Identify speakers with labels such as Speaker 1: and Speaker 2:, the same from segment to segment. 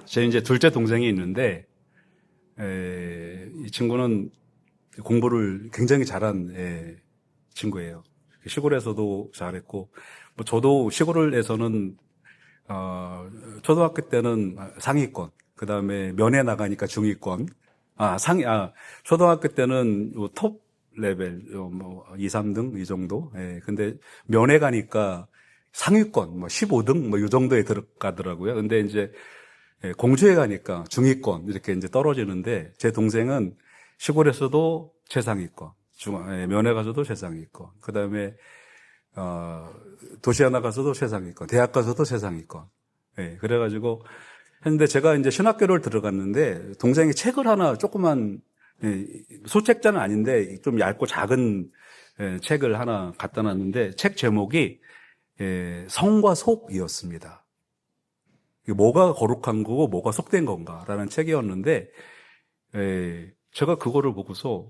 Speaker 1: 제 이제 둘째 동생이 있는데, 이 친구는 공부를 굉장히 잘한 친구예요. 시골에서도 잘했고, 뭐 저도 시골에서는 초등학교 때는 상위권, 그 다음에 면회 나가니까 중위권, 초등학교 때는 톱 레벨, 뭐 2, 3등 이 정도. 근데 면회 가니까 상위권, 뭐 15등 뭐 이 정도에 들어가더라고요. 근데 이제 공주에 가니까 중위권 이렇게 이제 떨어지는데 제 동생은 시골에서도 최상위권, 면회 가서도 최상위권, 그 다음에 도시 하나 가서도 최상위권, 대학 가서도 최상위권. 그래가지고 했는데 제가 이제 신학교를 들어갔는데 동생이 책을 하나 조그만 소책자는 아닌데 좀 얇고 작은 책을 하나 갖다 놨는데 책 제목이 성과 속이었습니다. 뭐가 거룩한 거고 뭐가 속된 건가라는 책이었는데 제가 그거를 보고서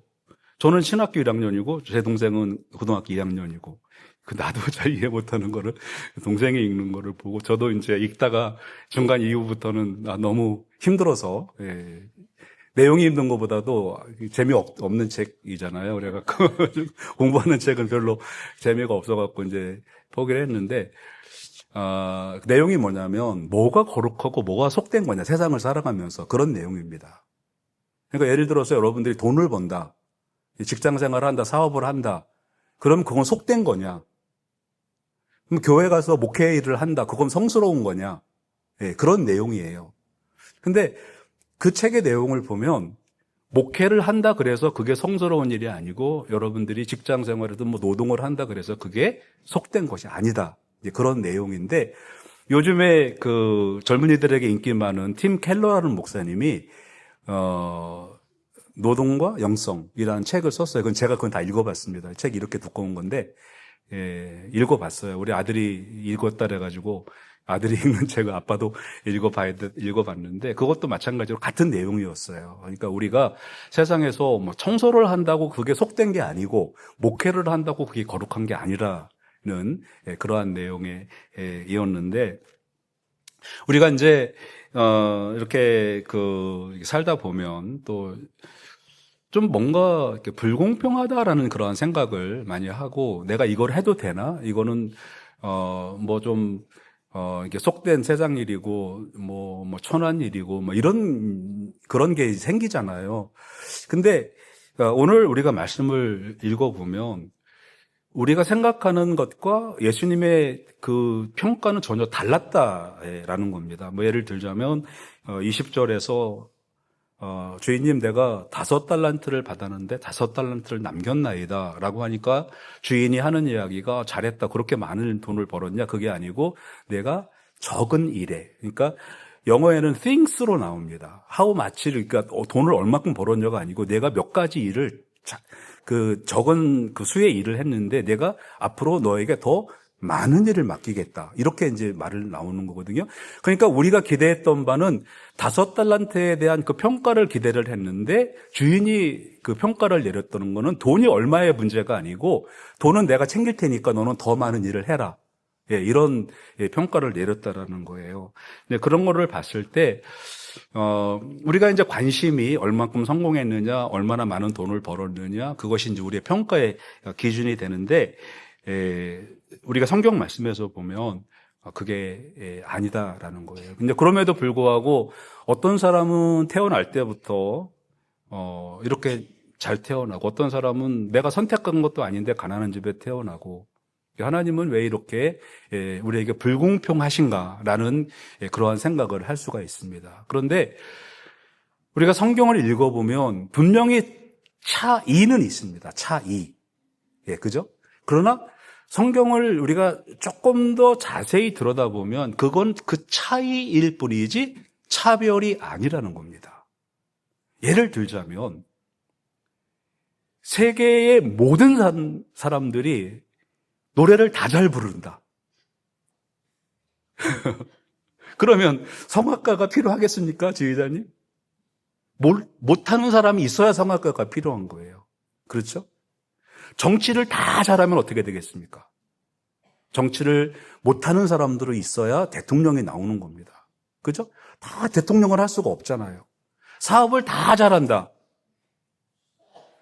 Speaker 1: 저는 신학교 1학년이고 제 동생은 고등학교 2학년이고 나도 잘 이해 못하는 거를 동생이 읽는 거를 보고 저도 이제 읽다가 중간 이후부터는 너무 힘들어서 내용이 힘든 것보다도 재미없는 책이잖아요. 그래갖고 공부하는 책은 별로 재미가 없어갖고 이제 포기를 했는데 내용이 뭐냐면 뭐가 거룩하고 뭐가 속된 거냐 세상을 살아가면서 그런 내용입니다. 그러니까 예를 들어서 여러분들이 돈을 번다, 직장 생활을 한다, 사업을 한다. 그럼 그건 속된 거냐? 그럼 교회 가서 목회 일을 한다. 그건 성스러운 거냐? 그런 내용이에요. 근데 그 책의 내용을 보면 목회를 한다 그래서 그게 성스러운 일이 아니고 여러분들이 직장 생활이든 뭐 노동을 한다 그래서 그게 속된 것이 아니다. 그런 내용인데 요즘에 그 젊은이들에게 인기 많은 팀 켈러라는 목사님이 노동과 영성이라는 책을 썼어요. 그건 다 읽어봤습니다. 책이 이렇게 두꺼운 건데 읽어봤어요. 우리 아들이 읽었다 그래가지고 아들이 읽는 책을 아빠도 읽어봤는데 그것도 마찬가지로 같은 내용이었어요. 그러니까 우리가 세상에서 뭐 청소를 한다고 그게 속된 게 아니고 목회를 한다고 그게 거룩한 게 아니라는 그러한 내용의 이었는데 우리가 이제 이렇게 살다 보면 또 좀 뭔가 이렇게 불공평하다라는 그러한 생각을 많이 하고 내가 이걸 해도 되나? 이거는 이게 속된 세상 일이고 뭐 천한 일이고 뭐 이런 그런 게 생기잖아요. 근데 오늘 우리가 말씀을 읽어보면 우리가 생각하는 것과 예수님의 그 평가는 전혀 달랐다라는 겁니다. 뭐 예를 들자면 20절에서 주인님 내가 5달란트를 받았는데 5달란트를 남겼나이다 라고 하니까 주인이 하는 이야기가 잘했다 그렇게 많은 돈을 벌었냐 그게 아니고 내가 적은 일에 그러니까 영어에는 things로 나옵니다. how much를 그러니까 돈을 얼마큼 벌었냐가 아니고 내가 몇 가지 일을 그 적은 그 수의 일을 했는데 내가 앞으로 너에게 더 많은 일을 맡기겠다. 이렇게 이제 말을 나오는 거거든요. 그러니까 우리가 기대했던 바는 5달란트에 대한 그 평가를 기대를 했는데 주인이 그 평가를 내렸다는 거는 돈이 얼마의 문제가 아니고 돈은 내가 챙길 테니까 너는 더 많은 일을 해라. 이런 평가를 내렸다라는 거예요. 그런 거를 봤을 때 우리가 이제 관심이 얼만큼 성공했느냐, 얼마나 많은 돈을 벌었느냐, 그것이 이제 우리의 평가의 기준이 되는데 우리가 성경 말씀에서 보면 그게 아니다라는 거예요. 근데 그럼에도 불구하고 어떤 사람은 태어날 때부터 이렇게 잘 태어나고 어떤 사람은 내가 선택한 것도 아닌데 가난한 집에 태어나고 하나님은 왜 이렇게 우리에게 불공평하신가라는 그러한 생각을 할 수가 있습니다. 그런데 우리가 성경을 읽어보면 분명히 차이는 있습니다. 차이. 그죠? 그러나 성경을 우리가 조금 더 자세히 들여다보면 그건 그 차이일 뿐이지 차별이 아니라는 겁니다. 예를 들자면 세계의 모든 사람들이 노래를 다 잘 부른다. 그러면 성악가가 필요하겠습니까, 지휘자님? 못하는 사람이 있어야 성악가가 필요한 거예요. 그렇죠? 정치를 다 잘하면 어떻게 되겠습니까? 정치를 못하는 사람들이 있어야 대통령이 나오는 겁니다. 그죠? 다 대통령을 할 수가 없잖아요. 사업을 다 잘한다.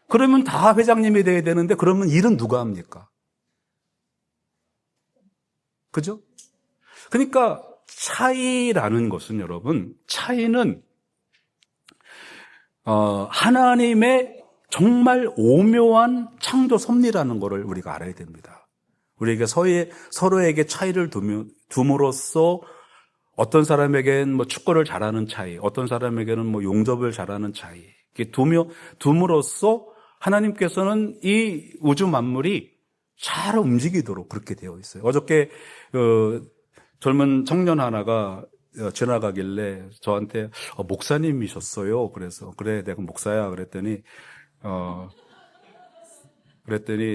Speaker 1: 그러면 다 회장님이 돼야 되는데 그러면 일은 누가 합니까? 그죠? 그러니까 차이라는 것은 여러분, 차이는 하나님의 정말 오묘한 창조 섭리라는 것을 우리가 알아야 됩니다. 우리에게 서로에게 차이를 둠으로써 어떤 사람에게는 뭐 축구를 잘하는 차이, 어떤 사람에게는 뭐 용접을 잘하는 차이, 이렇게 둠으로써 하나님께서는 이 우주 만물이 잘 움직이도록 그렇게 되어 있어요. 어저께 젊은 청년 하나가 지나가길래 저한테 목사님이셨어요. 그래서 그래 내가 목사야 그랬더니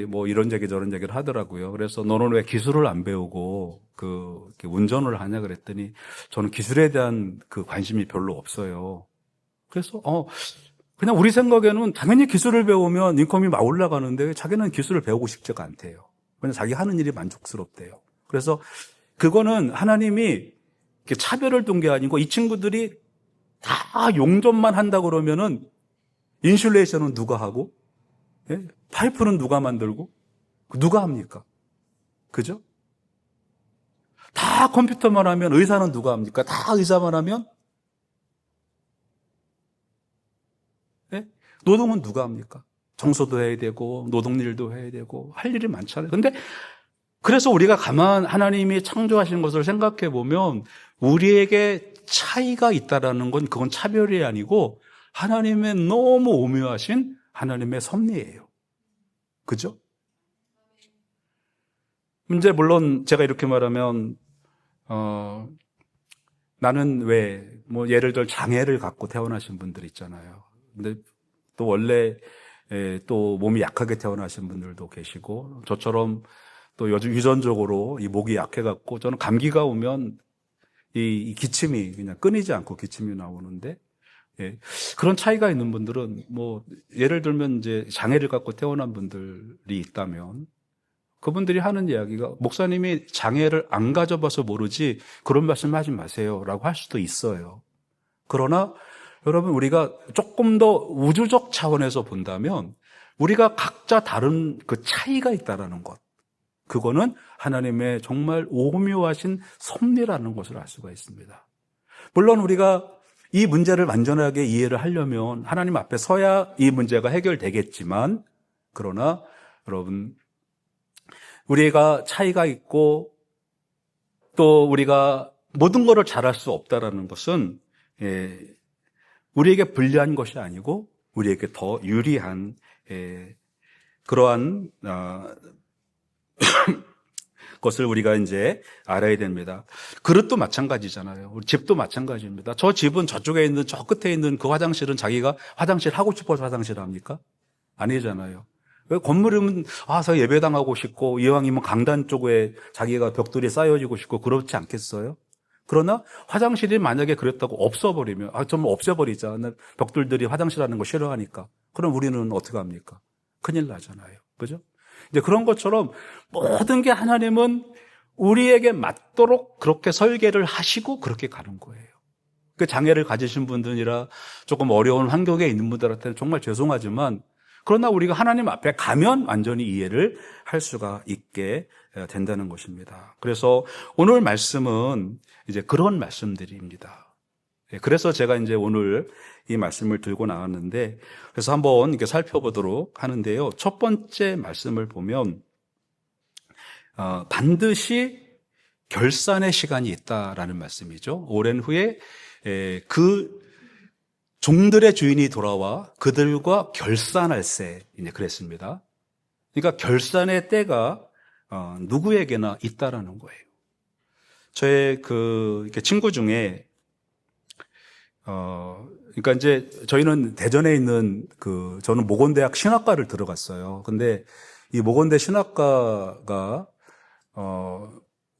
Speaker 1: 뭐 이런 얘기 저런 얘기를 하더라고요. 그래서 너는 왜 기술을 안 배우고 이렇게 운전을 하냐 그랬더니 저는 기술에 대한 그 관심이 별로 없어요. 그래서 그냥 우리 생각에는 당연히 기술을 배우면 인컴이 막 올라가는데 자기는 기술을 배우고 싶지가 않대요. 그냥 자기 하는 일이 만족스럽대요. 그래서 그거는 하나님이 차별을 둔 게 아니고 이 친구들이 다 용접만 한다 그러면은 인슐레이션은 누가 하고, 예? 파이프는 누가 만들고, 누가 합니까? 그죠? 다 컴퓨터만 하면 의사는 누가 합니까? 다 의사만 하면, 예? 노동은 누가 합니까? 청소도 해야 되고, 노동일도 해야 되고, 할 일이 많잖아요. 근데 그래서 우리가 하나님이 창조하신 것을 생각해 보면 우리에게 차이가 있다라는 건 그건 차별이 아니고 하나님의 너무 오묘하신 하나님의 섭리예요. 그죠? 이제 물론 제가 이렇게 말하면 나는 뭐 예를 들어 장애를 갖고 태어나신 분들 있잖아요. 근데 또 원래 또 몸이 약하게 태어나신 분들도 계시고 저처럼 또 요즘 유전적으로 이 목이 약해갖고 저는 감기가 오면 이 기침이 그냥 끊이지 않고 기침이 나오는데 그런 차이가 있는 분들은 뭐 예를 들면 이제 장애를 갖고 태어난 분들이 있다면 그분들이 하는 이야기가 목사님이 장애를 안 가져봐서 모르지 그런 말씀하지 마세요라고 할 수도 있어요. 그러나 여러분 우리가 조금 더 우주적 차원에서 본다면 우리가 각자 다른 그 차이가 있다라는 것. 그거는 하나님의 정말 오묘하신 섭리라는 것을 알 수가 있습니다. 물론 우리가 이 문제를 완전하게 이해를 하려면 하나님 앞에 서야 이 문제가 해결되겠지만 그러나 여러분 우리가 차이가 있고 또 우리가 모든 것을 잘할 수 없다라는 것은 우리에게 불리한 것이 아니고 우리에게 더 유리한 그러한 것을 우리가 이제 알아야 됩니다. 그릇도 마찬가지잖아요. 우리 집도 마찬가지입니다. 저 집은 저쪽에 있는 저 끝에 있는 그 화장실은 자기가 화장실 하고 싶어서 화장실 합니까? 아니잖아요. 왜 건물이면 저 예배당하고 싶고 이왕이면 강단 쪽에 자기가 벽돌이 쌓여지고 싶고 그렇지 않겠어요? 그러나 화장실이 만약에 그랬다고 없어버리면 좀 없애버리자. 벽돌들이 화장실 하는 거 싫어하니까. 그럼 우리는 어떻게 합니까? 큰일 나잖아요. 그죠? 이제 그런 것처럼 모든 게 하나님은 우리에게 맞도록 그렇게 설계를 하시고 그렇게 가는 거예요. 그 장애를 가지신 분들이라 조금 어려운 환경에 있는 분들한테는 정말 죄송하지만 그러나 우리가 하나님 앞에 가면 완전히 이해를 할 수가 있게 된다는 것입니다. 그래서 오늘 말씀은 이제 그런 말씀들입니다. 그래서 제가 이제 오늘 이 말씀을 들고 나왔는데 그래서 한번 이렇게 살펴보도록 하는데요. 첫 번째 말씀을 보면 반드시 결산의 시간이 있다라는 말씀이죠. 오랜 후에 그 종들의 주인이 돌아와 그들과 결산할세 이제 그랬습니다. 그러니까 결산의 때가 누구에게나 있다라는 거예요. 저의 이렇게 친구 중에 그러니까 이제 저희는 대전에 있는 저는 모건대학 신학과를 들어갔어요. 근데 이 모건대 신학과가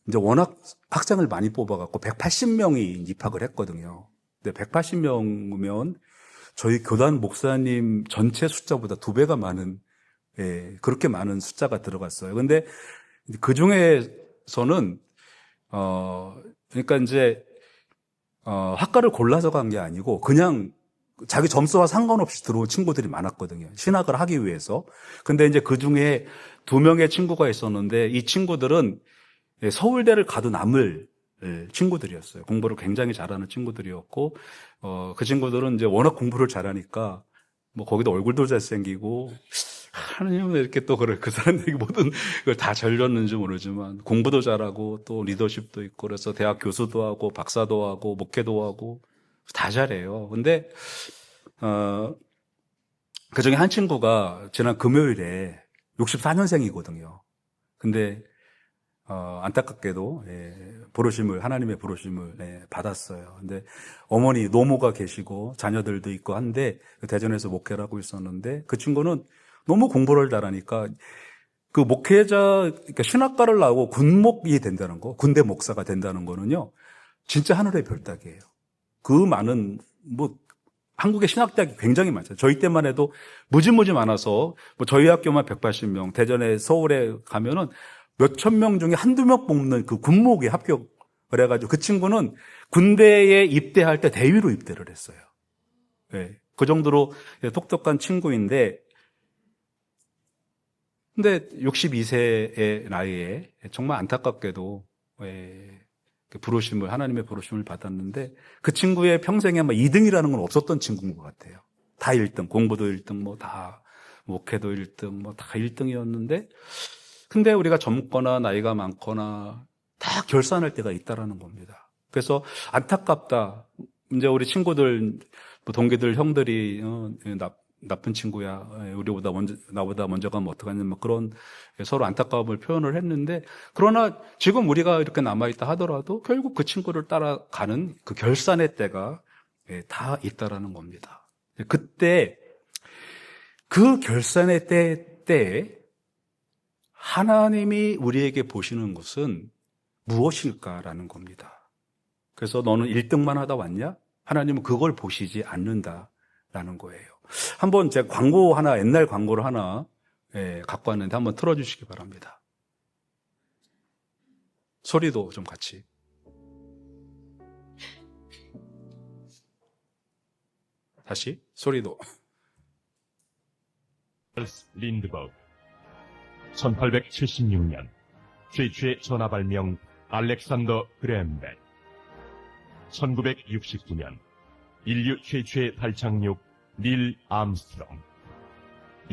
Speaker 1: 이제 워낙 학생을 많이 뽑아갖고 180명이 입학을 했거든요. 근데 180명이면 저희 교단 목사님 전체 숫자보다 2배가 많은, 그렇게 많은 숫자가 들어갔어요. 근데 그 중에서는, 그러니까 이제, 학과를 골라서 간 게 아니고 그냥 자기 점수와 상관없이 들어온 친구들이 많았거든요. 신학을 하기 위해서. 근데 이제 그 중에 2명의 친구가 있었는데 이 친구들은 서울대를 가도 남을 친구들이었어요. 공부를 굉장히 잘하는 친구들이었고, 그 친구들은 이제 워낙 공부를 잘하니까 뭐 거기도 얼굴도 잘생기고, 하나님은 이렇게 또 그 사람들이 모든 걸 다 절렸는지 모르지만 공부도 잘하고 또 리더십도 있고 그래서 대학 교수도 하고 박사도 하고 목회도 하고 다 잘해요. 근데 그 중에 한 친구가 지난 금요일에 64년생이거든요. 근데 안타깝게도 하나님의 부르심을 받았어요. 근데 어머니 노모가 계시고 자녀들도 있고 한데 대전에서 목회를 하고 있었는데 그 친구는 너무 공부를 잘하니까 그 목회자, 그러니까 신학과를 나오고 군목이 된다는 거, 군대 목사가 된다는 거는요, 진짜 하늘의 별따기예요. 그 많은 한국의 신학대학이 굉장히 많죠. 저희 때만 해도 무지무지 많아서 저희 학교만 180명, 대전에 서울에 가면은 몇천 명 중에 한두 명 뽑는 그 군목에 합격을 해가지고 그 친구는 군대에 입대할 때 대위로 입대를 했어요. 네, 그 정도로 똑똑한 친구인데 근데 62세의 나이에 정말 안타깝게도 하나님의 부르심을 받았는데 그 친구의 평생에 2등이라는 건 없었던 친구인 것 같아요. 다 1등, 공부도 1등, 다 목회도 1등, 다 1등이었는데 근데 우리가 젊거나 나이가 많거나 다 결산할 때가 있다라는 겁니다. 그래서 안타깝다. 이제 우리 친구들, 동기들, 형들이 나쁜 친구야. 나보다 먼저 가면 어떡하냐. 그런 서로 안타까움을 표현을 했는데, 그러나 지금 우리가 이렇게 남아있다 하더라도 결국 그 친구를 따라가는 그 결산의 때가 다 있다라는 겁니다. 그때, 그 결산의 때에 하나님이 우리에게 보시는 것은 무엇일까라는 겁니다. 그래서 너는 1등만 하다 왔냐? 하나님은 그걸 보시지 않는다라는 거예요. 한번 제가 옛날 광고를 하나 갖고 왔는데 한번 틀어주시기 바랍니다. 소리도 좀 같이. 다시 소리도.
Speaker 2: 린드버그 1876년 최초의 전화 발명 알렉산더 그램벨 1969년 인류 최초의 발착륙 닐 암스트롱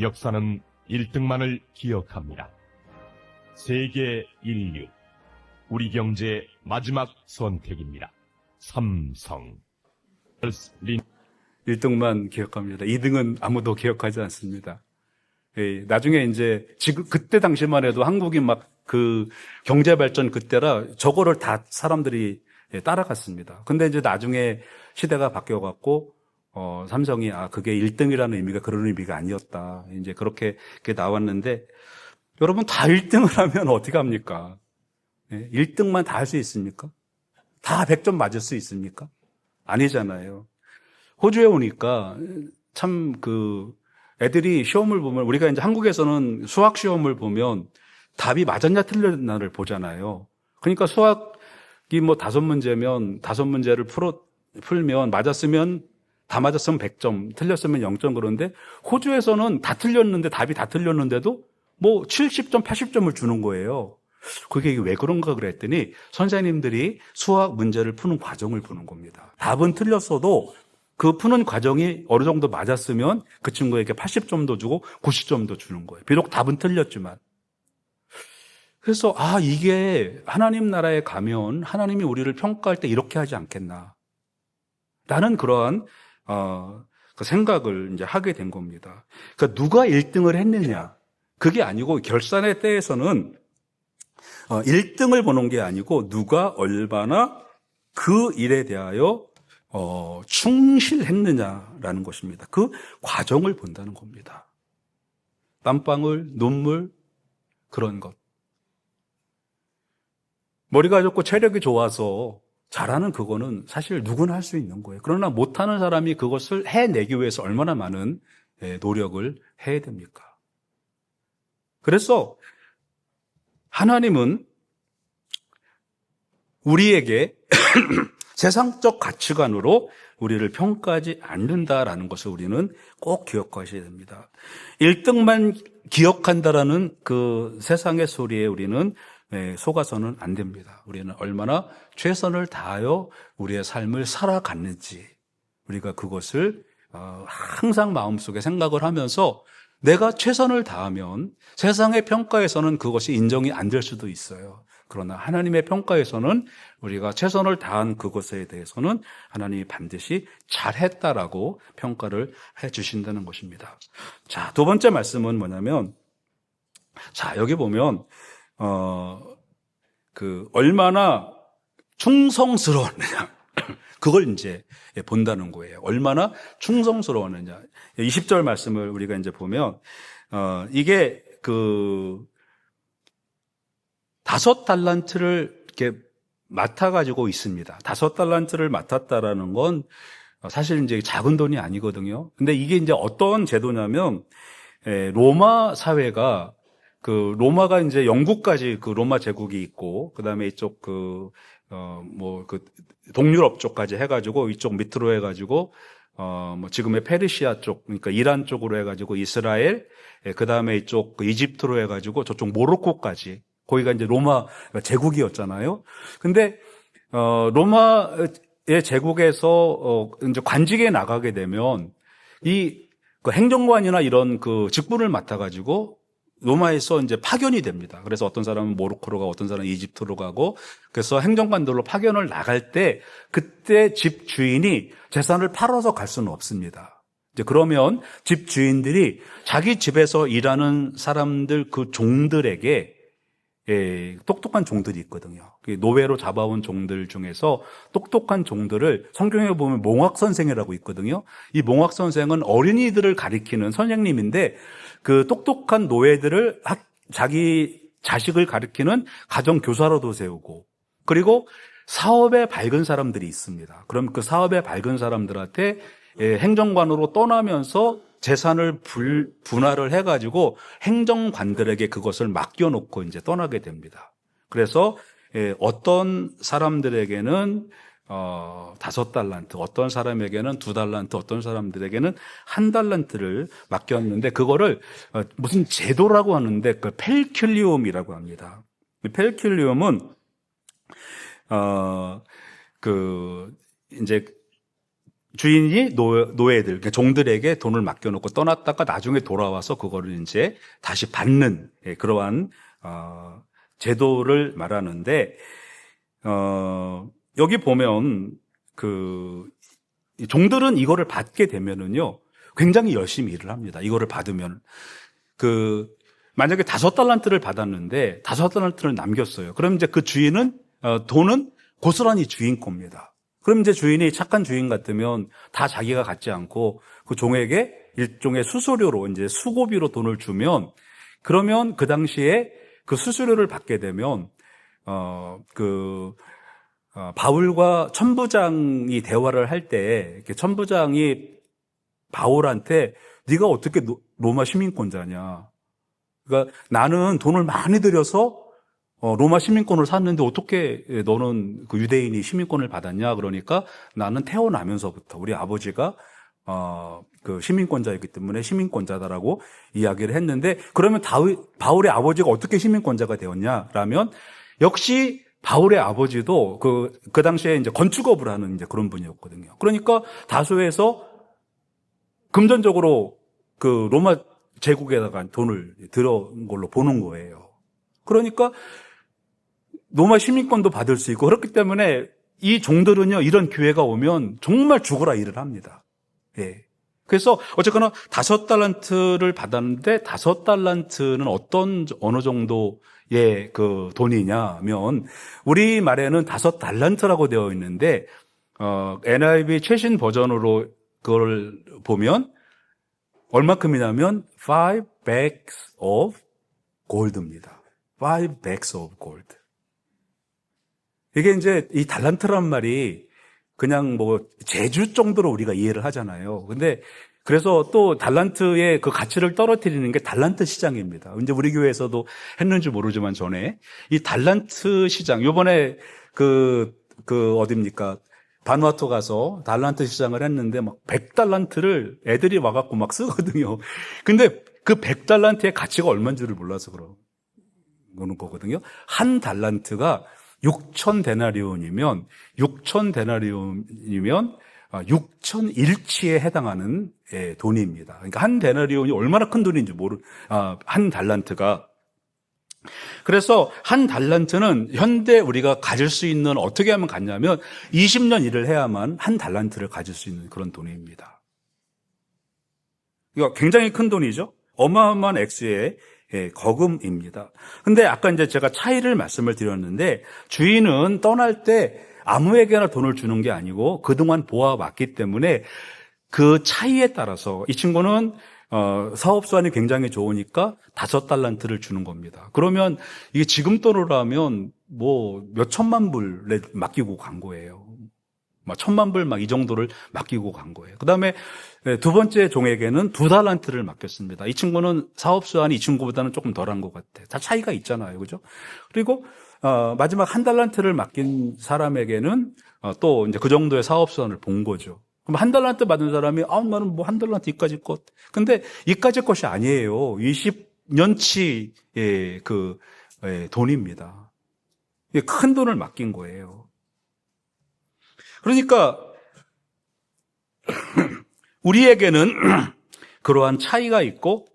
Speaker 2: 역사는 1등만을 기억합니다. 세계 인류 우리 경제의 마지막 선택입니다. 삼성
Speaker 1: 1등만 기억합니다. 2등은 아무도 기억하지 않습니다. 나중에 이제 그때 당시만 해도 한국이 그 경제 발전 그때라 저거를 다 사람들이 따라갔습니다. 근데 이제 나중에 시대가 바뀌어갖고 삼성이 그게 1등이라는 의미가 그런 의미가 아니었다. 이제 그렇게 나왔는데 여러분 다 1등을 하면 어떻게 합니까? 1등만 다 할 수 있습니까? 다 100점 맞을 수 있습니까? 아니잖아요. 호주에 오니까 참 애들이 시험을 보면 우리가 이제 한국에서는 수학 시험을 보면 답이 맞았냐 틀렸냐를 보잖아요. 그러니까 수학이 5문제면 5문제를 풀면 다 맞았으면 100점, 틀렸으면 0점 그런데 호주에서는 답이 다 틀렸는데도 70점, 80점을 주는 거예요. 그게 왜 그런가 그랬더니 선생님들이 수학 문제를 푸는 과정을 보는 겁니다. 답은 틀렸어도 그 푸는 과정이 어느 정도 맞았으면 그 친구에게 80점도 주고 90점도 주는 거예요. 비록 답은 틀렸지만. 그래서 이게 하나님 나라에 가면 하나님이 우리를 평가할 때 이렇게 하지 않겠나. 라는 그러한 그 생각을 이제 하게 된 겁니다. 그러니까 누가 1등을 했느냐. 그게 아니고 결산의 때에서는 1등을 보는 게 아니고 누가 얼마나 그 일에 대하여 충실했느냐라는 것입니다. 그 과정을 본다는 겁니다. 땀방울, 눈물, 그런 것. 머리가 좋고 체력이 좋아서 잘하는 그거는 사실 누구나 할 수 있는 거예요. 그러나 못하는 사람이 그것을 해내기 위해서 얼마나 많은 노력을 해야 됩니까? 그래서 하나님은 우리에게 세상적 가치관으로 우리를 평가하지 않는다라는 것을 우리는 꼭 기억하셔야 됩니다. 1등만 기억한다라는 그 세상의 소리에 우리는 속아서는 안 됩니다. 우리는 얼마나 최선을 다하여 우리의 삶을 살아갔는지 우리가 그것을 항상 마음속에 생각을 하면서 내가 최선을 다하면 세상의 평가에서는 그것이 인정이 안 될 수도 있어요. 그러나 하나님의 평가에서는 우리가 최선을 다한 그것에 대해서는 하나님이 반드시 잘했다라고 평가를 해 주신다는 것입니다. 자, 두 번째 말씀은 뭐냐면, 자, 여기 보면, 얼마나 충성스러웠느냐. 그걸 이제 본다는 거예요. 얼마나 충성스러웠느냐. 20절 말씀을 우리가 이제 보면, 이게 5달란트를 이렇게 맡아가지고 있습니다. 5달란트를 맡았다라는 건 사실 이제 작은 돈이 아니거든요. 근데 이게 이제 어떤 제도냐면, 로마 사회가 로마가 이제 영국까지 로마 제국이 있고, 그 다음에 이쪽 동유럽 쪽까지 해가지고, 이쪽 밑으로 해가지고, 지금의 페르시아 쪽, 그러니까 이란 쪽으로 해가지고 이스라엘, 그 다음에 이쪽 이집트로 해가지고 저쪽 모로코까지, 거기가 이제 로마 제국이었잖아요. 근데, 로마의 제국에서, 이제 관직에 나가게 되면, 행정관이나 이런 직분을 맡아가지고, 로마에서 이제 파견이 됩니다. 그래서 어떤 사람은 모로코로 가고 어떤 사람은 이집트로 가고 그래서 행정관들로 파견을 나갈 때 그때 집 주인이 재산을 팔아서 갈 수는 없습니다. 이제 그러면 집 주인들이 자기 집에서 일하는 사람들 그 종들에게 똑똑한 종들이 있거든요. 노예로 잡아온 종들 중에서 똑똑한 종들을 성경에 보면 몽학선생이라고 있거든요. 이 몽학선생은 어린이들을 가리키는 선생님인데 그 똑똑한 노예들을 자기 자식을 가리키는 가정교사로도 세우고 그리고 사업에 밝은 사람들이 있습니다. 그럼 그 사업에 밝은 사람들한테 행정관으로 떠나면서 재산을 분할을 해가지고 행정관들에게 그것을 맡겨놓고 이제 떠나게 됩니다. 그래서 어떤 사람들에게는 5달란트, 어떤 사람에게는 2달란트, 어떤 사람들에게는 1달란트를 맡겼는데 그거를 무슨 제도라고 하는데 그 펠큘리움이라고 합니다. 펠큘리움은 이제 주인이 노예들, 그러니까 종들에게 돈을 맡겨놓고 떠났다가 나중에 돌아와서 그거를 이제 다시 받는 그러한 제도를 말하는데 여기 보면 종들은 이거를 받게 되면은요 굉장히 열심히 일을 합니다. 이거를 받으면 만약에 5달란트를 받았는데 5달란트를 남겼어요. 그럼 이제 그 주인은 돈은 고스란히 주인 겁니다. 그럼 이제 주인이 착한 주인 같으면 다 자기가 갖지 않고 그 종에게 일종의 수수료로 이제 수고비로 돈을 주면 그러면 그 당시에 그 수수료를 받게 되면 바울과 천부장이 대화를 할 때 천부장이 바울한테 네가 어떻게 로마 시민권자냐? 그러니까 나는 돈을 많이 들여서 로마 시민권을 샀는데 어떻게 너는 그 유대인이 시민권을 받았냐? 그러니까 나는 태어나면서부터 우리 아버지가 그 시민권자이기 때문에 시민권자다라고 이야기를 했는데 그러면 바울의 아버지가 어떻게 시민권자가 되었냐라면 역시 바울의 아버지도 그 당시에 이제 건축업을 하는 이제 그런 분이었거든요. 그러니까 다소에서 금전적으로 그 로마 제국에다가 돈을 들어온 걸로 보는 거예요. 그러니까 로마 시민권도 받을 수 있고 그렇기 때문에 이 종들은요 이런 기회가 오면 정말 죽어라 일을 합니다. 예. 그래서 어쨌거나 5달란트를 받았는데 5달란트는 어느 정도의 그 돈이냐면 우리 말에는 5달란트라고 되어 있는데 NIV 최신 버전으로 그걸 보면 얼마큼이냐면 5 bags of gold입니다. 5 bags of gold. 이게 이제 이 달란트란 말이 그냥 뭐 제주 정도로 우리가 이해를 하잖아요. 근데 그래서 또 달란트의 그 가치를 떨어뜨리는 게 달란트 시장입니다. 이제 우리 교회에서도 했는지 모르지만 전에 이 달란트 시장, 요번에 어딥니까? 바누아투 가서 달란트 시장을 했는데 막 100달란트를 애들이 와갖고 막 쓰거든요. 근데 그 100달란트의 가치가 얼마인 줄을 몰라서 그러는 거거든요. 한 달란트가 6천 데나리온이면 6천 일치에 해당하는 돈입니다. 그러니까 한 데나리온이 얼마나 큰 돈인지 한 달란트가. 그래서 한 달란트는 현대 우리가 가질 수 있는, 어떻게 하면 갖냐면 20년 일을 해야만 한 달란트를 가질 수 있는 그런 돈입니다. 이거 굉장히 큰 돈이죠. 어마어마한 액수의 거금입니다. 근데 아까 이제 제가 차이를 말씀을 드렸는데, 주인은 떠날 때 아무에게나 돈을 주는 게 아니고 그동안 보아왔기 때문에 그 차이에 따라서 이 친구는 사업 수완이 굉장히 좋으니까 5달란트를 주는 겁니다. 그러면 이게 지금 돈으로 하면 뭐 몇 천만 불에 맡기고 간 거예요. 막 1,000만 불 막 이 정도를 맡기고 간 거예요. 그 다음에 두 번째 종에게는 2달란트를 맡겼습니다. 이 친구는 사업 수완이 이 친구보다는 조금 덜한 것 같아요. 다 차이가 있잖아요. 그죠? 그리고 마지막 1달란트를 맡긴 사람에게는 또 이제 그 정도의 사업 수완을 본 거죠. 그럼 1달란트 받은 사람이 나는 뭐 1달란트 이까지 것. 근데 이까지 것이 아니에요. 20년치의 돈입니다. 큰 돈을 맡긴 거예요. 그러니까 우리에게는 그러한 차이가 있고,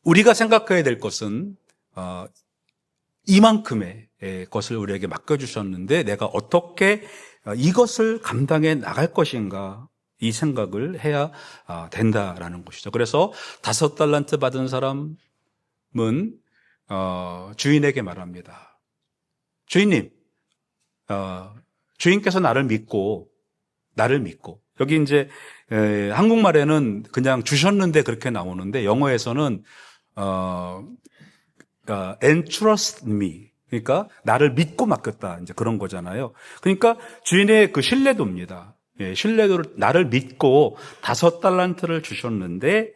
Speaker 1: 우리가 생각해야 될 것은 이만큼의 것을 우리에게 맡겨주셨는데 내가 어떻게 이것을 감당해 나갈 것인가, 이 생각을 해야 된다라는 것이죠. 그래서 5달란트 받은 사람은 주인에게 말합니다. 주인님, 주인께서 나를 믿고 여기 이제 한국말에는 그냥 주셨는데 그렇게 나오는데, 영어에서는 entrust me, 그러니까 나를 믿고 맡겼다, 이제 그런 거잖아요. 그러니까 주인의 그 신뢰도입니다. 신뢰도를, 나를 믿고 5달란트를 주셨는데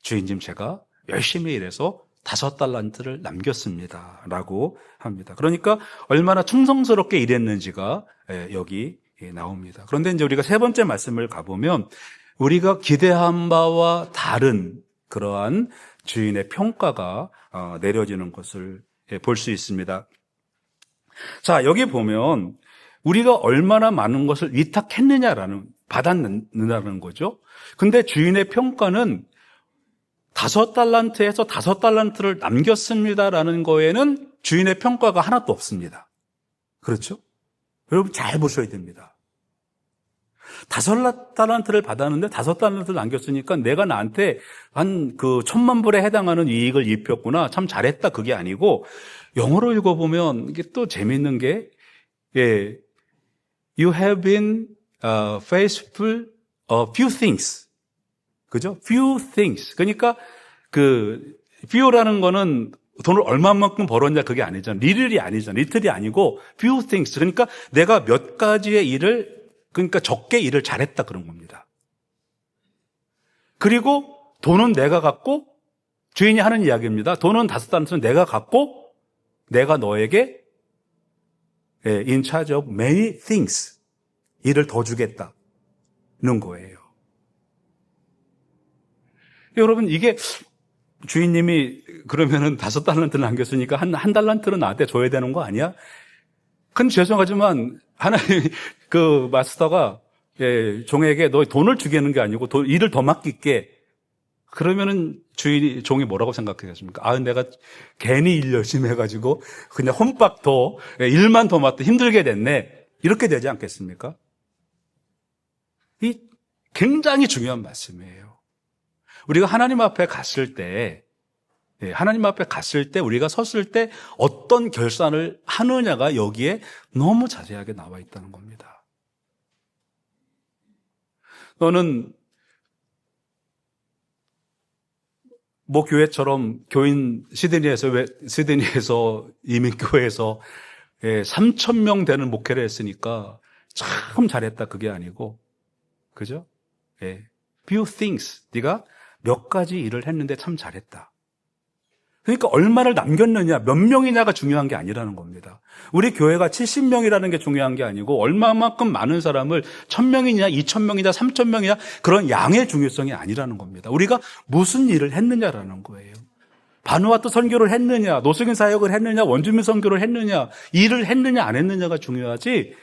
Speaker 1: 주인님, 제가 열심히 일해서 5달란트를 남겼습니다 라고 합니다. 그러니까 얼마나 충성스럽게 일했는지가 여기 나옵니다. 그런데 이제 우리가 세 번째 말씀을 가보면, 우리가 기대한 바와 다른 그러한 주인의 평가가 내려지는 것을 볼 수 있습니다. 자, 여기 보면 우리가 얼마나 많은 것을 받았느냐는 거죠. 근데 주인의 평가는 5달란트에서 5달란트를 남겼습니다라는 거에는 주인의 평가가 하나도 없습니다. 그렇죠? 여러분 잘 보셔야 됩니다. 5달란트를 받았는데 5달란트를 남겼으니까 내가 나한테 한 1,000만 불에 해당하는 이익을 입혔구나, 참 잘했다, 그게 아니고, 영어로 읽어보면 이게 또 재밌는 게, You have been faithful a few things. 그죠? few things. 그러니까 few라는 거는 돈을 얼마만큼 벌었냐, 그게 아니잖아. 리틀이 아니고 few things. 그러니까 내가 몇 가지의 일을, 그러니까 적게 일을 잘했다, 그런 겁니다. 그리고 돈은 내가 갖고, 주인이 하는 이야기입니다. 돈은 5달란트는 내가 갖고, 내가 너에게 in charge of many things, 일을 더 주겠다는 거예요. 여러분, 이게 주인님이 그러면은 5달란트를 남겼으니까 한 달란트는 나한테 줘야 되는 거 아니야? 근데 죄송하지만 하나님 마스터가 종에게 너 돈을 주겠는 게 아니고 일을 더 맡길게. 그러면은 종이 뭐라고 생각하겠습니까? 내가 괜히 일 열심히 해가지고 그냥 혼밥 일만 더 맡아 힘들게 됐네, 이렇게 되지 않겠습니까? 이 굉장히 중요한 말씀이에요. 우리가 하나님 앞에 갔을 때 우리가 섰을 때 어떤 결산을 하느냐가 여기에 너무 자세하게 나와 있다는 겁니다. 너는 뭐 교회처럼 시드니에서 이민교회에서 3,000명 되는 목회를 했으니까 참 잘했다, 그게 아니고, 그죠? few things. 네가 몇 가지 일을 했는데 참 잘했다. 그러니까 얼마를 남겼느냐, 몇 명이냐가 중요한 게 아니라는 겁니다. 우리 교회가 70명이라는 게 중요한 게 아니고 얼마만큼 많은 사람을 1000명이냐, 2000명이냐, 3000명이냐 그런 양의 중요성이 아니라는 겁니다. 우리가 무슨 일을 했느냐라는 거예요. 바누아투 선교를 했느냐, 노숙인 사역을 했느냐, 원주민 선교를 했느냐, 일을 했느냐 안 했느냐가 중요하지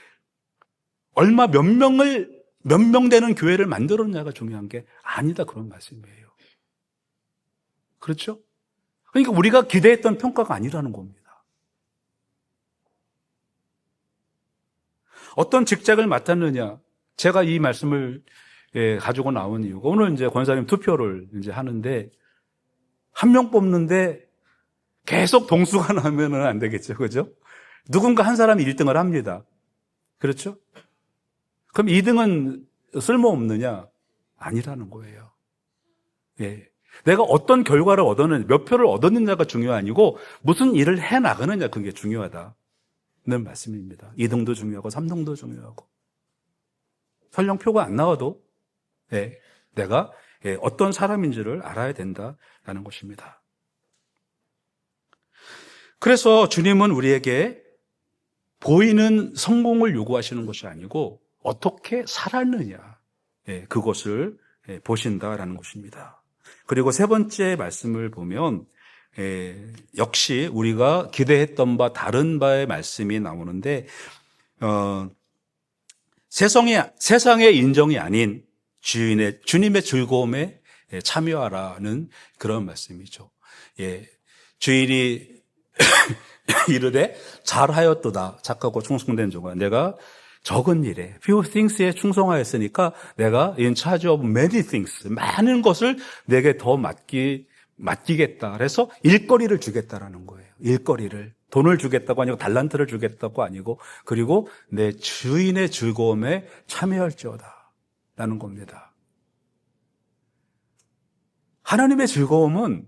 Speaker 1: 얼마 몇 명 되는 교회를 만들었냐가 중요한 게 아니다 그런 말씀이에요. 그렇죠? 그러니까 우리가 기대했던 평가가 아니라는 겁니다. 어떤 직책을 맡았느냐, 제가 이 말씀을 가지고 나온 이유가 오늘 이제 권사님 투표를 이제 하는데 한 명 뽑는데 계속 동수가 나면은 안 되겠죠. 그죠? 누군가 한 사람이 1등을 합니다. 그렇죠? 그럼 2등은 쓸모없느냐? 아니라는 거예요. 예. 내가 어떤 결과를 얻었느냐, 몇 표를 얻었느냐가 중요한 아니고 무슨 일을 해 나가느냐 그게 중요하다는 말씀입니다. 2등도 중요하고 3등도 중요하고 설령 표가 안 나와도 내가 어떤 사람인지를 알아야 된다라는 것입니다. 그래서 주님은 우리에게 보이는 성공을 요구하시는 것이 아니고 어떻게 살았느냐 그것을 보신다라는 것입니다. 그리고 세 번째 말씀을 보면 역시 우리가 기대했던 바 다른 바의 말씀이 나오는데 세상의 인정이 아닌 주님의 즐거움에 참여하라는 그런 말씀이죠. 주인이 이르되 잘하였도다 착하고 충성된 종아 내가 적은 일에 few things에 충성하였으니까 내가 in charge of many things 많은 것을 내게 더 맡기겠다. 그래서 일거리를 주겠다라는 거예요. 일거리를 돈을 주겠다고 아니고 달란트를 주겠다고 아니고 그리고 내 주인의 즐거움에 참여할지어다 라는 겁니다. 하나님의 즐거움은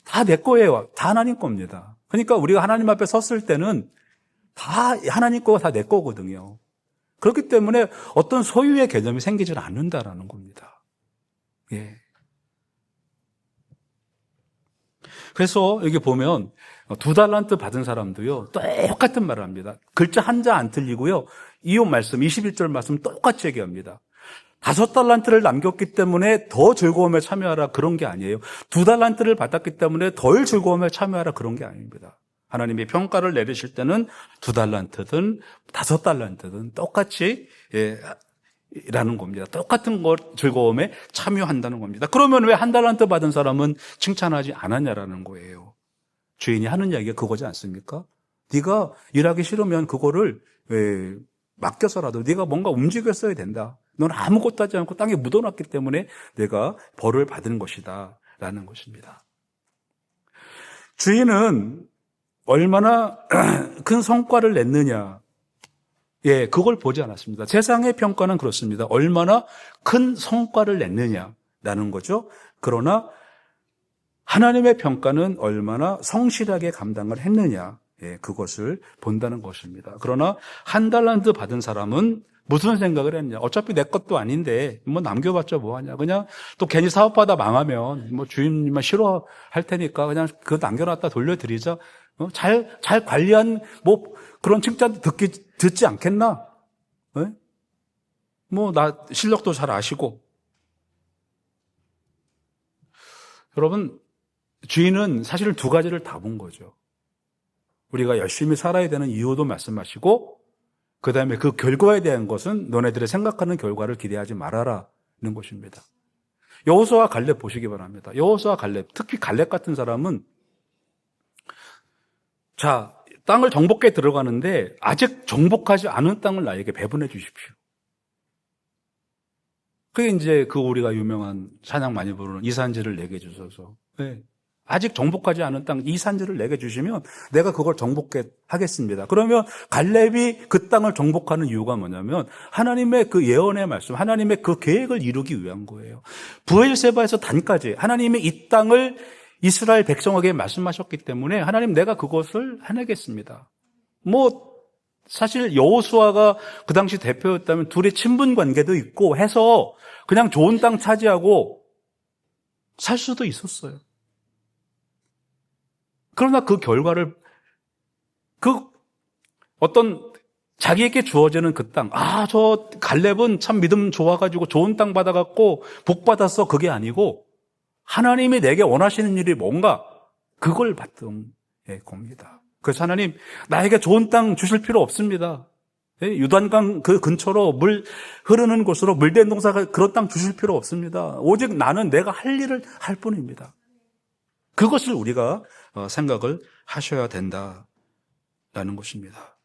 Speaker 1: 다 내 거예요. 다 하나님 겁니다. 그러니까 우리가 하나님 앞에 섰을 때는 다 하나님 거가 다 내 거거든요. 그렇기 때문에 어떤 소유의 개념이 생기질 않는다라는 겁니다. 예. 그래서 여기 보면 2달란트 받은 사람도요 똑같은 말을 합니다. 글자 한자 안 틀리고요. 이 말씀 21절 말씀 똑같이 얘기합니다. 5달란트를 남겼기 때문에 더 즐거움에 참여하라 그런 게 아니에요. 2달란트를 받았기 때문에 덜 즐거움에 참여하라 그런 게 아닙니다. 하나님이 평가를 내리실 때는 2달란트든 5달란트든 똑같이 라는 겁니다. 똑같은 것 즐거움에 참여한다는 겁니다. 그러면 왜 1달란트 받은 사람은 칭찬하지 않았냐라는 거예요. 주인이 하는 이야기가 그거지 않습니까? 네가 일하기 싫으면 그거를 맡겨서라도 네가 뭔가 움직였어야 된다. 넌 아무것도 하지 않고 땅에 묻어놨기 때문에 내가 벌을 받은 것이다 라는 것입니다. 주인은 얼마나 큰 성과를 냈느냐 그걸 보지 않았습니다. 세상의 평가는 그렇습니다. 얼마나 큰 성과를 냈느냐라는 거죠. 그러나 하나님의 평가는 얼마나 성실하게 감당을 했느냐 그것을 본다는 것입니다. 그러나 1달란트 받은 사람은 무슨 생각을 했냐. 어차피 내 것도 아닌데 뭐 남겨봤자 뭐하냐. 그냥 또 괜히 사업하다 망하면 뭐 주인님만 싫어할 테니까 그냥 그거 남겨놨다 돌려드리자. 잘 관리한 뭐 그런 칭찬 듣지 않겠나? 뭐 나 실력도 잘 아시고. 여러분 주인은 사실 2가지를 다 본 거죠. 우리가 열심히 살아야 되는 이유도 말씀하시고 그 다음에 그 결과에 대한 것은 너네들이 생각하는 결과를 기대하지 말아라는 것입니다. 여호수아와 갈렙 보시기 바랍니다. 여호수아와 갈렙, 특히 갈렙 같은 사람은 자, 땅을 정복해 들어가는데 아직 정복하지 않은 땅을 나에게 배분해 주십시오. 그게 이제 그 우리가 유명한 찬양 많이 부르는 이산지를 내게 주소서. 아직 정복하지 않은 땅 이산지를 내게 주시면 내가 그걸 정복하겠습니다. 그러면 갈렙이 그 땅을 정복하는 이유가 뭐냐면 하나님의 그 예언의 말씀, 하나님의 그 계획을 이루기 위한 거예요. 브엘세바에서 단까지 하나님의 이 땅을 이스라엘 백성에게 말씀하셨기 때문에 하나님 내가 그것을 해내겠습니다. 뭐 사실 여호수아가 그 당시 대표였다면 둘이 친분 관계도 있고 해서 그냥 좋은 땅 차지하고 살 수도 있었어요. 그러나 그 결과를, 어떤 자기에게 주어지는 그 땅, 저 갈렙은 참 믿음 좋아가지고 좋은 땅 받아갖고 복 받았어. 그게 아니고 하나님이 내게 원하시는 일이 뭔가 그걸 받던 겁니다. 그래서 하나님, 나에게 좋은 땅 주실 필요 없습니다. 유단강 그 근처로 물 흐르는 곳으로 물된 농사가 그런 땅 주실 필요 없습니다. 오직 나는 내가 할 일을 할 뿐입니다. 그것을 우리가 생각을 하셔야 된다라는 것입니다.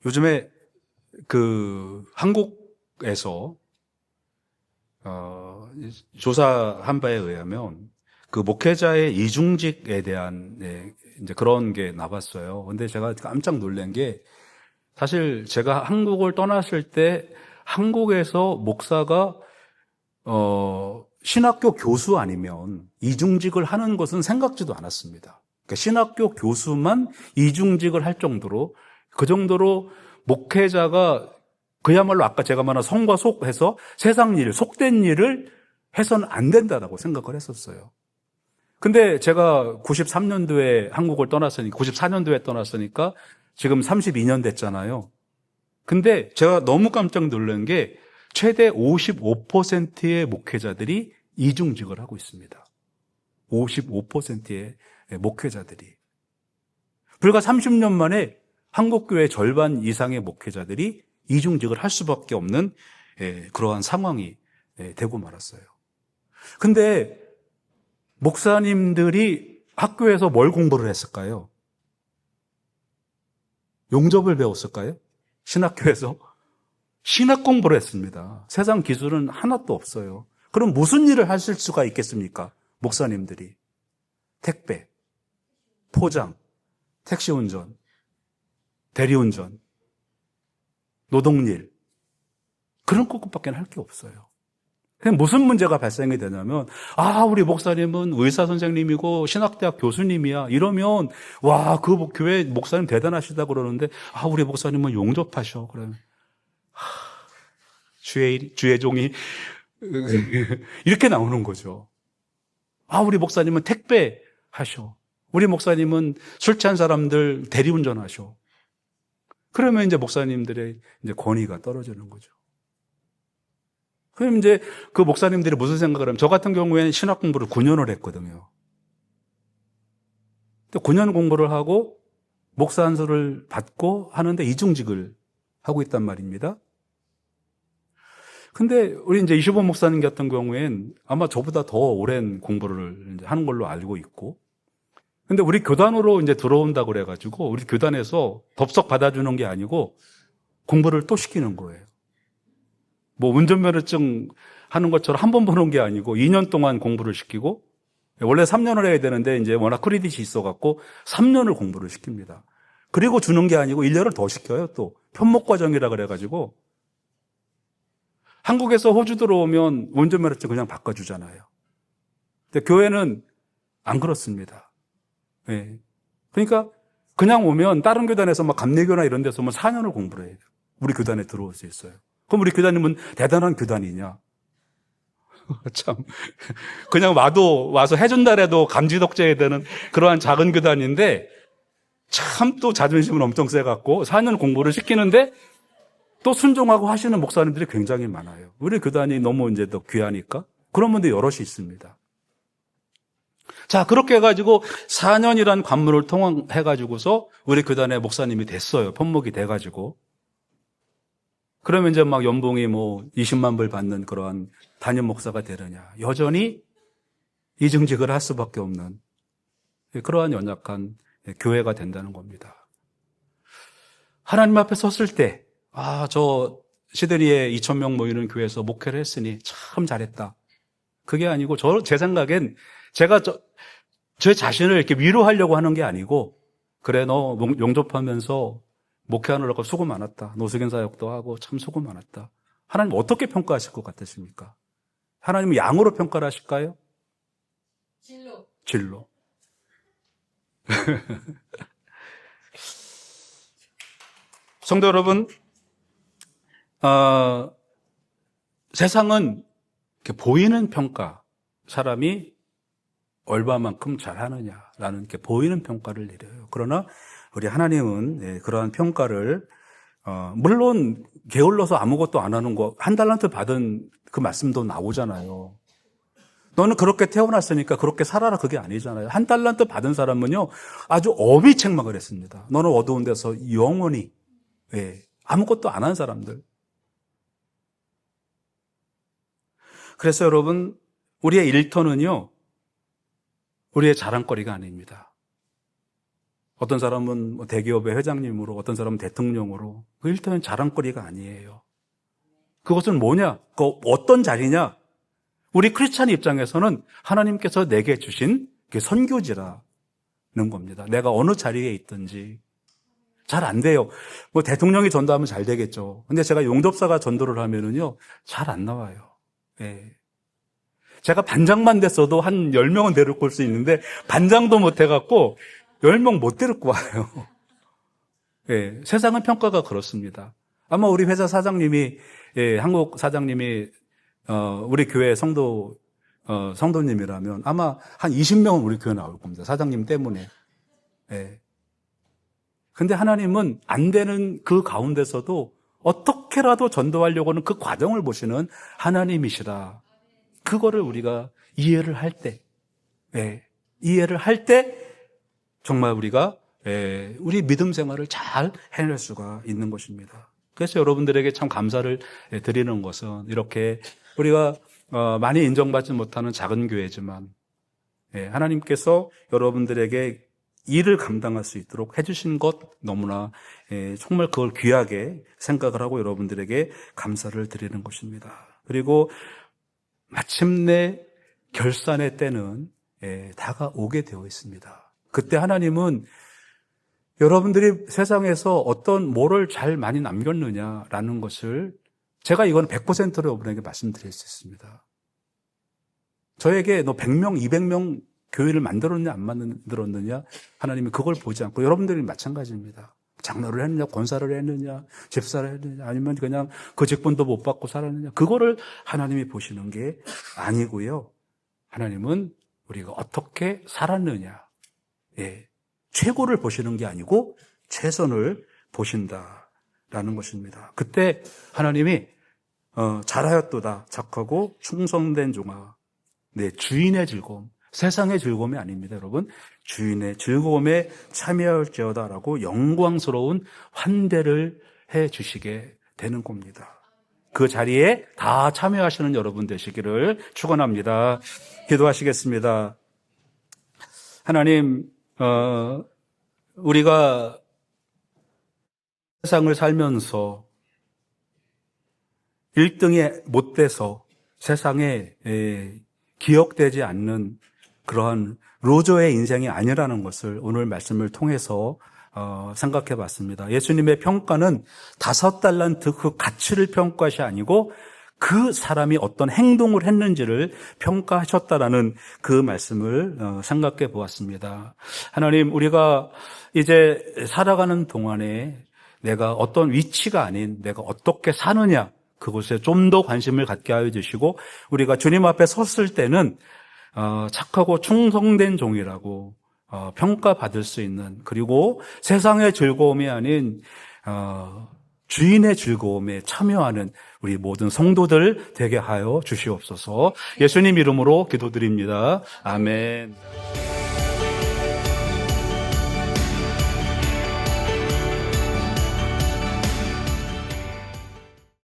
Speaker 1: 요즘에 한국에서 조사한 바에 의하면 그 목회자의 이중직에 대한 이제 그런 게 나왔어요. 근데 제가 깜짝 놀란 게, 사실 제가 한국을 떠났을 때 한국에서 목사가 신학교 교수 아니면 이중직을 하는 것은 생각지도 않았습니다. 그러니까 신학교 교수만 이중직을 할 정도로, 그 정도로 목회자가 그야말로 아까 제가 말한 성과 속해서 세상 일, 속된 일을 해서는 안 된다라고 생각을 했었어요. 근데 제가 93년도에 한국을 떠났으니까, 94년도에 떠났으니까 지금 32년 됐잖아요. 근데 제가 너무 깜짝 놀란 게 최대 55%의 목회자들이 이중직을 하고 있습니다. 55%의 목회자들이. 불과 30년 만에 한국교회 절반 이상의 목회자들이 이중직을 할 수밖에 없는 그러한 상황이 되고 말았어요. 근데 목사님들이 학교에서 뭘 공부를 했을까요? 용접을 배웠을까요? 신학교에서? 신학 공부를 했습니다. 세상 기술은 하나도 없어요. 그럼 무슨 일을 하실 수가 있겠습니까? 목사님들이. 택배, 포장, 택시 운전, 대리운전, 노동일, 그런 것밖에 할 게 없어요. 그냥 무슨 문제가 발생이 되냐면, 우리 목사님은 의사 선생님이고 신학대학 교수님이야. 이러면, 와, 그 교회 목사님 대단하시다 그러는데, 우리 목사님은 용접하셔. 그러면, 주의 종이, 이렇게 나오는 거죠. 우리 목사님은 택배 하셔. 우리 목사님은 술 취한 사람들 대리운전 하셔. 그러면 이제 목사님들의 이제 권위가 떨어지는 거죠. 그럼 이제 그 목사님들이 무슨 생각을 하면, 저 같은 경우에는 신학 공부를 9년을 했거든요. 9년 공부를 하고 목사 안수를 받고 하는데 이중직을 하고 있단 말입니다. 근데 우리 이제 25 목사님 같은 경우엔 아마 저보다 더 오랜 공부를 이제 하는 걸로 알고 있고, 근데 우리 교단으로 이제 들어온다고 그래가지고 우리 교단에서 덥석 받아주는 게 아니고 공부를 또 시키는 거예요. 뭐 운전면허증 하는 것처럼 한 번 보는 게 아니고 2년 동안 공부를 시키고, 원래 3년을 해야 되는데 이제 워낙 크레딧이 있어갖고 3년을 공부를 시킵니다. 그리고 주는 게 아니고 1년을 더 시켜요. 또 편목과정이라 그래가지고, 한국에서 호주 들어오면 운전면허증 그냥 바꿔주잖아요. 근데 교회는 안 그렇습니다. 네. 그러니까 그냥 오면 다른 교단에서 막 감리교나 이런 데서 4년을 공부를 해요. 우리 교단에 들어올 수 있어요. 그럼 우리 교단님은 대단한 교단이냐? 참, 그냥 와서 해준다래도 감지덕지해야 되는 그러한 작은 교단인데, 참 또 자존심은 엄청 세갖고 4년 공부를 시키는데 또 순종하고 하시는 목사님들이 굉장히 많아요. 우리 교단이 너무 이제 더 귀하니까 그런 분들이 여럿이 있습니다. 자, 그렇게 해가지고 4년이란 관문을 통해가지고서 우리 교단의 목사님이 됐어요. 편목이 돼가지고. 그러면 이제 막 연봉이 뭐 20만 불 받는 그러한 담임 목사가 되느냐. 여전히 이중직을 할 수밖에 없는 그러한 연약한 교회가 된다는 겁니다. 하나님 앞에 섰을 때, 저 시드니에 2,000명 모이는 교회에서 목회를 했으니 참 잘했다. 그게 아니고 제 생각엔 제가 제 자신을 이렇게 위로하려고 하는 게 아니고, 그래 너 용접하면서 목회하느라고 수고 많았다. 노숙인 사역도 하고 참 수고 많았다. 하나님 어떻게 평가하실 것 같으십니까? 하나님은 양으로 평가를 하실까요? 질로. 성도 여러분, 세상은 이렇게 보이는 평가, 사람이 얼마만큼 잘하느냐라는 이렇게 보이는 평가를 내려요. 그러나 우리 하나님은 그러한 평가를 물론 게을러서 아무것도 안 하는 거, 한 달란트 받은 그 말씀도 나오잖아요. 너는 그렇게 태어났으니까 그렇게 살아라, 그게 아니잖아요. 한 달란트 받은 사람은요 아주 엄히 책망을 했습니다. 너는 어두운 데서 영원히 아무것도 안 한 사람들. 그래서 여러분, 우리의 일터는요 우리의 자랑거리가 아닙니다. 어떤 사람은 대기업의 회장님으로, 어떤 사람은 대통령으로, 그 일터는 자랑거리가 아니에요. 그것은 뭐냐? 그 어떤 자리냐? 우리 크리스찬 입장에서는 하나님께서 내게 주신 선교지라는 겁니다. 내가 어느 자리에 있든지. 잘 안 돼요. 대통령이 전도하면 잘 되겠죠. 근데 제가 용접사가 전도를 하면은요, 잘 안 나와요. 제가 반장만 됐어도 한 10명은 데리고 올 수 있는데, 반장도 못 해갖고, 10명 못 데리고 와요. 세상은 평가가 그렇습니다. 아마 우리 회사 사장님이, 한국 사장님이, 우리 교회 성도님이라면 아마 한 20명은 우리 교회 나올 겁니다. 사장님 때문에. 근데 하나님은 안 되는 그 가운데서도 어떻게라도 전도하려고는 그 과정을 보시는 하나님이시라. 그거를 우리가 이해를 할 때, 이해를 할 때 정말 우리가 우리 믿음 생활을 잘 해낼 수가 있는 것입니다. 그래서 여러분들에게 참 감사를 드리는 것은 이렇게 우리가 많이 인정받지 못하는 작은 교회지만 하나님께서 여러분들에게 일을 감당할 수 있도록 해주신 것 너무나 정말 그걸 귀하게 생각을 하고 여러분들에게 감사를 드리는 것입니다. 그리고 마침내 결산의 때는 다가오게 되어 있습니다. 그때 하나님은 여러분들이 세상에서 어떤 뭐를 잘 많이 남겼느냐라는 것을 제가 이건 100%로 여러분에게 말씀드릴 수 있습니다. 저에게 너 100명, 200명 교회를 만들었느냐 안 만들었느냐 하나님이 그걸 보지 않고 여러분들이 마찬가지입니다. 장로를 했느냐, 권사를 했느냐, 집사를 했느냐, 아니면 그냥 그 직분도 못 받고 살았느냐, 그거를 하나님이 보시는 게 아니고요. 하나님은 우리가 어떻게 살았느냐, 최고를 보시는 게 아니고 최선을 보신다라는 것입니다. 그때 하나님이 잘하였도다, 착하고 충성된 종아, 내 주인의 즐거움, 세상의 즐거움이 아닙니다, 여러분. 주인의 즐거움에 참여할지어다라고 영광스러운 환대를 해 주시게 되는 겁니다. 그 자리에 다 참여하시는 여러분 되시기를 축원합니다. 기도하시겠습니다. 하나님, 우리가 세상을 살면서 1등에 못 돼서 세상에 기억되지 않는 그러한 로저의 인생이 아니라는 것을 오늘 말씀을 통해서 생각해 봤습니다. 예수님의 평가는 5달란트 그 가치를 평가시 아니고 그 사람이 어떤 행동을 했는지를 평가하셨다라는 그 말씀을 생각해 보았습니다. 하나님, 우리가 이제 살아가는 동안에 내가 어떤 위치가 아닌 내가 어떻게 사느냐, 그곳에 좀 더 관심을 갖게 하여 주시고 우리가 주님 앞에 섰을 때는 착하고 충성된 종이라고 평가받을 수 있는, 그리고 세상의 즐거움이 아닌 주인의 즐거움에 참여하는 우리 모든 성도들 되게 하여 주시옵소서. 예수님 이름으로 기도드립니다. 아멘.